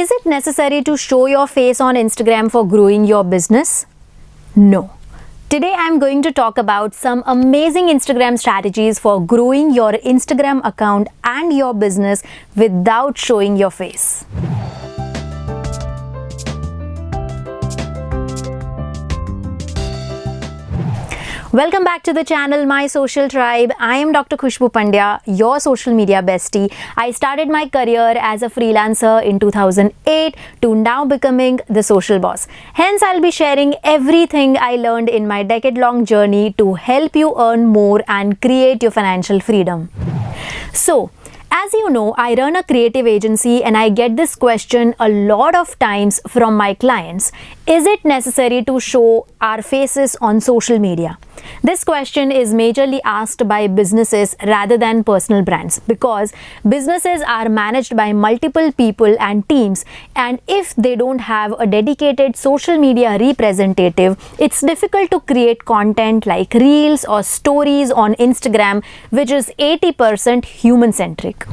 Is it necessary to show your face on Instagram for growing your business? No. Today I'm going to talk about some amazing Instagram strategies for growing your Instagram account and your business without showing your face. Welcome back to the channel, My Social Tribe. I am Dr. Khushbu Pandya, your social media bestie. I started my career as a freelancer in 2008 to now becoming the social boss. Hence, I'll be sharing everything I learned in my decade-long journey to help you earn more and create your financial freedom. So, as you know, I run a creative agency and I get this question a lot of times from my clients. Is it necessary to show our faces on social media? This question is majorly asked by businesses rather than personal brands because businesses are managed by multiple people and teams, and if they don't have a dedicated social media representative, it's difficult to create content like reels or stories on Instagram, which is 80% human-centric.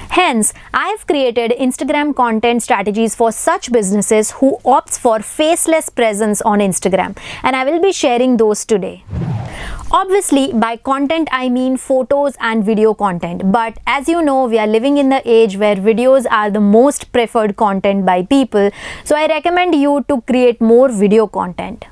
Hence, I've created Instagram content strategies for such businesses who opts for faceless presence on Instagram, and I will be sharing those today. Obviously, by content I mean photos and video content, but as you know, we are living in the age where videos are the most preferred content by people, so I recommend you to create more video content.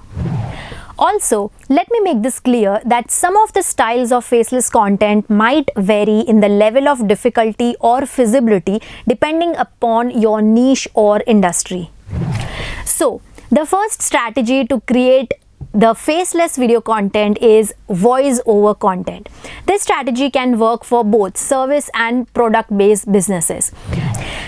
Also, let me make this clear that some of the styles of faceless content might vary in the level of difficulty or feasibility depending upon your niche or industry. So, the first strategy to create the faceless video content is voice over content. This strategy can work for both service and product-based businesses.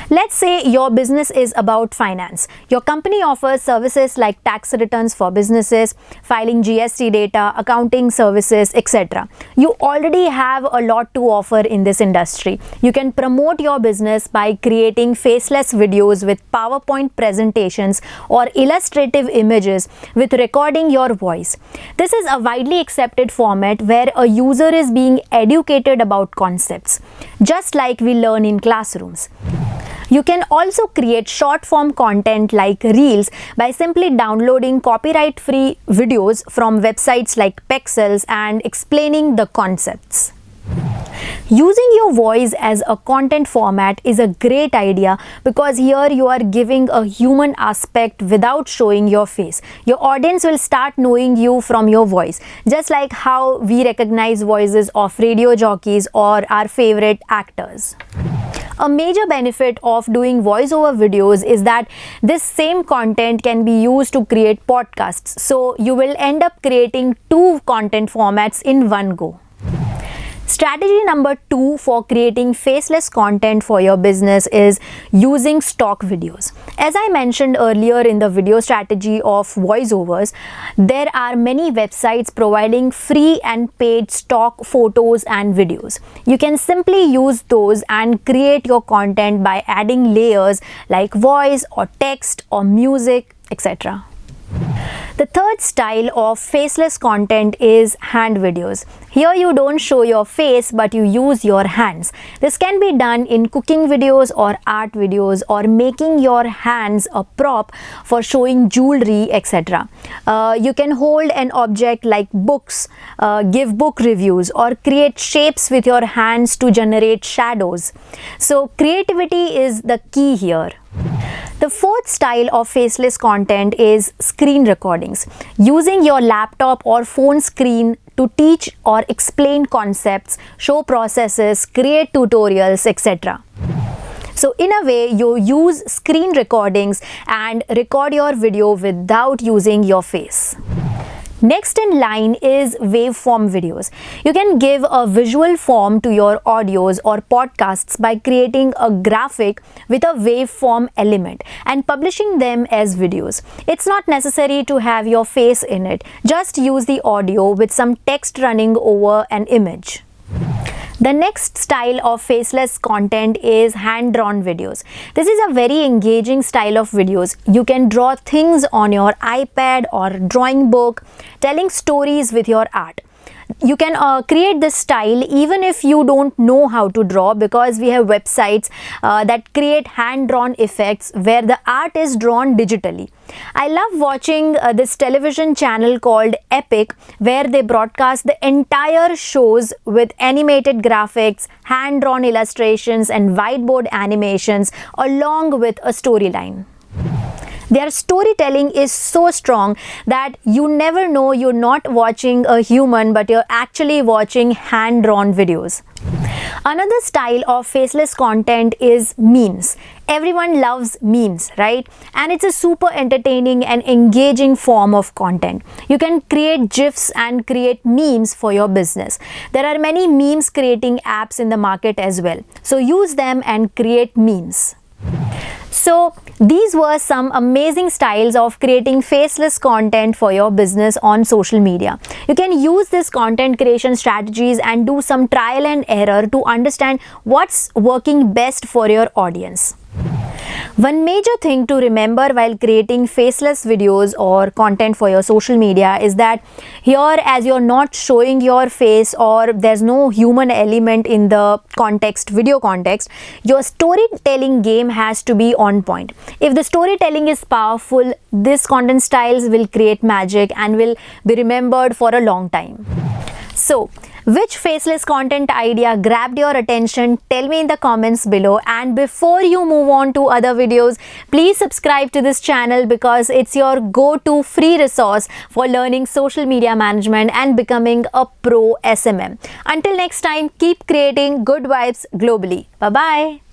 Let's say your business is about finance. Your company offers services like tax returns for businesses, filing GST data, accounting services, etc. You already have a lot to offer in this industry. You can promote your business by creating faceless videos with PowerPoint presentations or illustrative images with recording your voice. This is a widely accepted format where a user is being educated about concepts, just like we learn in classrooms. You can also create short-form content like Reels by simply downloading copyright-free videos from websites like Pexels and explaining the concepts. Using your voice as a content format is a great idea because here you are giving a human aspect without showing your face. Your audience will start knowing you from your voice, just like how we recognize voices of radio jockeys or our favorite actors. A major benefit of doing voiceover videos is that this same content can be used to create podcasts, so you will end up creating two content formats in one go. Strategy number 2 for creating faceless content for your business is using stock videos. As I mentioned earlier in the video strategy of voiceovers, there are many websites providing free and paid stock photos and videos. You can simply use those and create your content by adding layers like voice or text or music, etc. The third style of faceless content is hand videos. Here you don't show your face but you use your hands. This can be done in cooking videos or art videos or making your hands a prop for showing jewelry, etc. You can hold an object like books, give book reviews, or create shapes with your hands to generate shadows. So creativity is the key here. The fourth style of faceless content is screen recordings. Using your laptop or phone screen to teach or explain concepts, show processes, create tutorials, etc. So in a way, you use screen recordings and record your video without using your face. Next in line is waveform videos. You can give a visual form to your audios or podcasts by creating a graphic with a waveform element and publishing them as videos. It's not necessary to have your face in it. Just use the audio with some text running over an image. The next style of faceless content is hand-drawn videos. This is a very engaging style of videos. You can draw things on your iPad or drawing book, telling stories with your art. You can create this style even if you don't know how to draw, because we have websites that create hand-drawn effects where the art is drawn digitally. I love watching this television channel called Epic, where they broadcast the entire shows with animated graphics, hand-drawn illustrations and whiteboard animations along with a storyline. Their storytelling is so strong that you never know you're not watching a human, but you're actually watching hand-drawn videos. Another style of faceless content is memes. Everyone loves memes, right? And it's a super entertaining and engaging form of content. You can create GIFs and create memes for your business. There are many memes creating apps in the market as well. So use them and create memes. So these were some amazing styles of creating faceless content for your business on social media. You can use this content creation strategies and do some trial and error to understand what's working best for your audience. One major thing to remember while creating faceless videos or content for your social media is that here, as you're not showing your face or there's no human element in the context, video context, your storytelling game has to be on point. If the storytelling is powerful, this content styles will create magic and will be remembered for a long time. So, which faceless content idea grabbed your attention? Tell me in the comments below. And before you move on to other videos, please subscribe to this channel because it's your go-to free resource for learning social media management and becoming a pro SMM. Until next time, keep creating good vibes globally. Bye-bye.